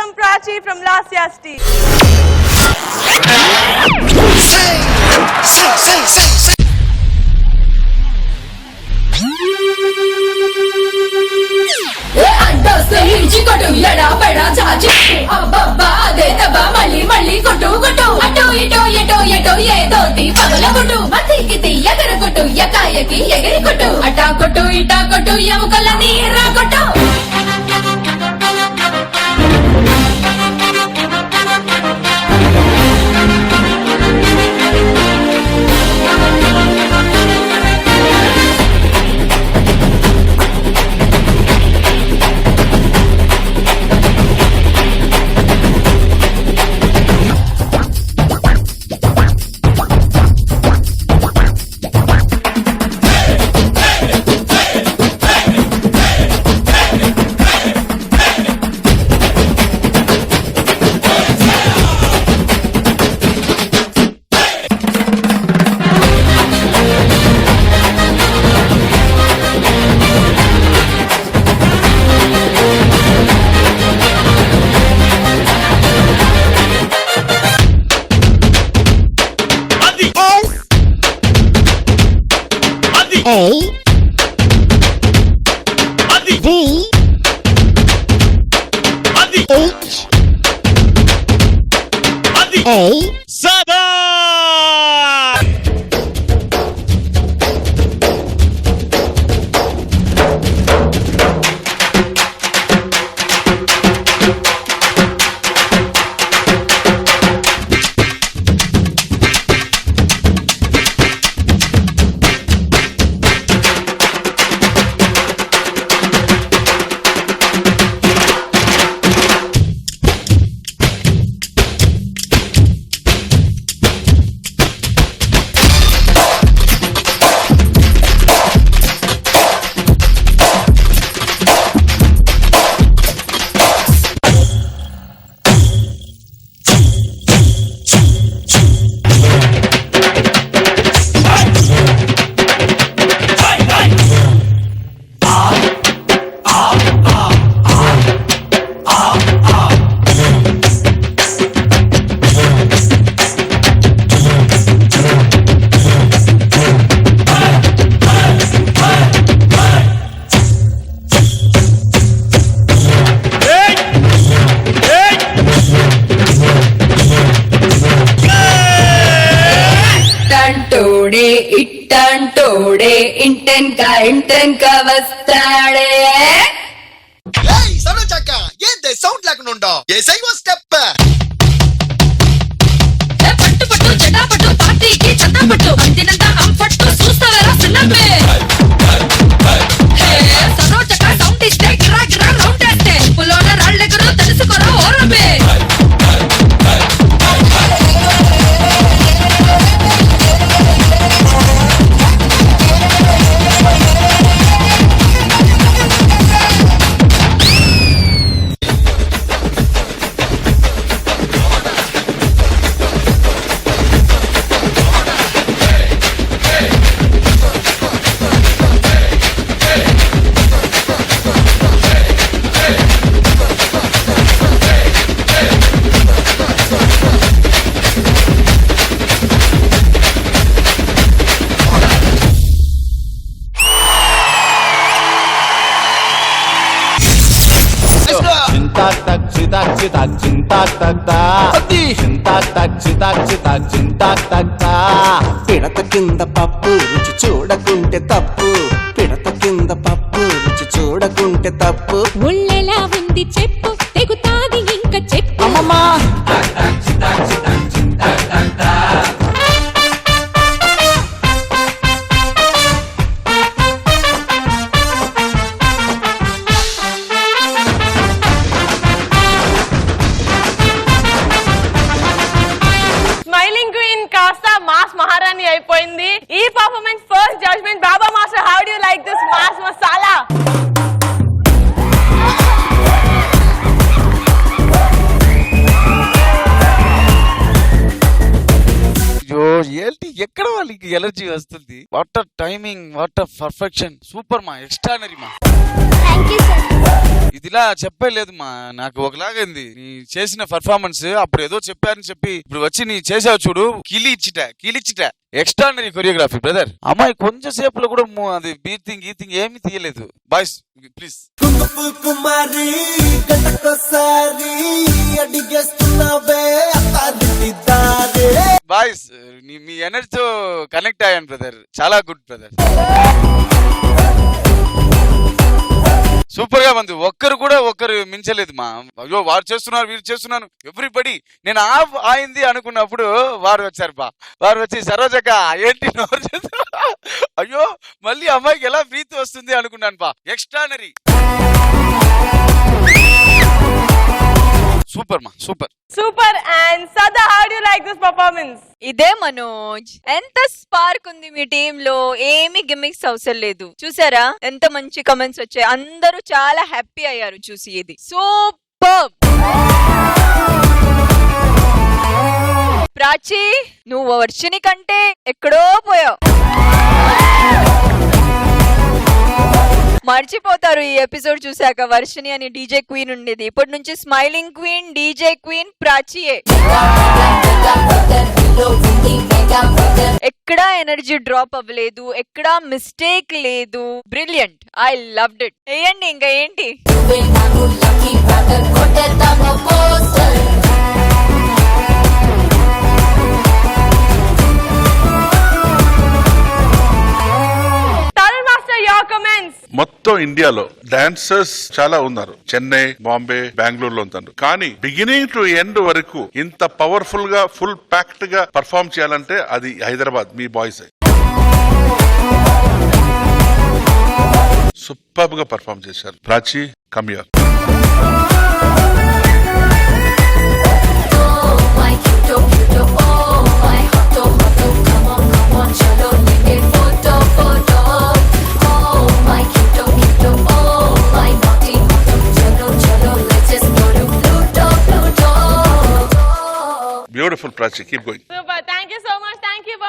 welcome Prachi from last year's team. Say. కొట్టు ఎడా పెడా చాచి అబ్బబ్బా అదే దబ్బా మళ్ళీ కొట్టు కొట్టు అటో ఇటో ఎటో ఎటో ఏదోటి పగల కొట్టు మతికి ఎగర కొట్టు ఎకాయకి ఎగిరి కొట్టు అటా కొట్టు ఇటా కొట్టు ఎముకలని రా కొట్టు A D H A Sada! ఇట్టంటోడే ఇంటెన్కా వస్తాడే సరోజక్క ఏంది సౌండ్ లేకుండా ఏసై ఓ స్టెప్ పట్టు పట్టు జటా పట్టు పార్టీకి చట్టా పట్టు అందినంత కంఫర్ట్ చూస్తారా సిన్నమ్మే సరోజక్క సౌండ్ ఇస్తే గిరా గిరా రౌండ్ వేస్తే పులోన రాళ్ళెగరు తెలుసుకోరా ఓరమే పిడత కింద పప్పు రుచి చూడకుంటే తప్పు పిడత కింద పప్పు రుచి చూడకుంటే తప్పు ముళ్ళెలా ఉంది చెప్పు తెగుతాది ఇంకా చెప్పు అమ్మమ్మా అయిపోయింది ఈ performance first judgement Baba master how do you like this mass masala నీకు ఎలర్జీ వస్తుంది. What timing, what perfection, super మా, ఎక్స్ట్రానరీ మా. ఇదిలా చెప్పలేదు మా, నాకు ఒకలాగైంది నీ చేసిన పర్ఫార్మెన్స్. అప్పుడు ఏదో చెప్పారని చెప్పి ఇప్పుడు వచ్చి నీ చేసావు చూడు, కీలిచ్చిట ఎక్స్ట్రానరీ కొరియోగ్రఫీ బ్రదర్. అమ్మాయి కొంచెం సేపులో కూడా అది బీతింగ్ గీతింగ్ ఏమీ తీయలేదు. Boys please. కుమారి గంటకోసారి అడిగేస్తున్నావే అత్తారింటిదారే. బాయ్స్ మీ ఎనర్జీతో కనెక్ట్ అయ్యాను బ్రదర్, చాలా గుడ్ బ్రదర్, సూపర్ గా ఉంది. ఒక్కరు మించలేదు మా. అయ్యో వారు చేస్తున్నారు వీరు చేస్తున్నాను ఎవ్రీబడి. నేను ఆఫ్ అయింది అనుకున్నప్పుడు వారు వచ్చారు బా. వారు వచ్చి సరోజక్క ఏంటి నోరు చేస్తా, అయ్యో మళ్ళీ అమ్మాయికి ఎలా ప్రీతి వస్తుంది అనుకున్నాను బా. ఎక్స్ట్రానరీ, సూపర్ మా, super. Super. And Sada, how do you like this performance? ఇదే మనోజ్, ఎంత స్పార్క్ ఉంది మీ టీమ్ లో, ఏమి గిమిక్స్ అవసరం లేదు. చూసారా ఎంత మంచి కమెంట్స్ వచ్చాయి, అందరూ చాలా హ్యాపీ అయ్యారు చూసి. ఇది సూపర్. ప్రాచీ నువ్వు వర్షిని కంటే ఎక్కడో పోయావు. మర్చిపోతారు ఈ ఎపిసోడ్ చూసాక వర్షిని అని డీజే క్వీన్ ఉండేది. ఇప్పటి నుంచి స్మైలింగ్ క్వీన్, డీజే క్వీన్ ప్రాచీయే. ఎక్కడా ఎనర్జీ డ్రాప్ అవ్వలేదు, ఎక్కడా మిస్టేక్ లేదు. Brilliant, I loved it. వేయండి ఇంకా ఏంటి. Tarun Master, your comments. మొత్తం ఇండియాలో డాన్సర్స్ చాలా ఉన్నారు, చెన్నై, బాంబే, బెంగళూరులో ఉంటారు. కానీ బిగినింగ్ టు ఎండ్ వరకు ఇంత పవర్ఫుల్ గా ఫుల్ ప్యాక్డ్ గా పర్ఫార్మ్ చేయాలంటే అది హైదరాబాద్ మీ బాయ్స్. సూపర్ గా పర్ఫార్మ్ చేశారు. Prachi come here. Beautiful, Prachi. Keep going. Super. Thank you so much. Thank you, boys.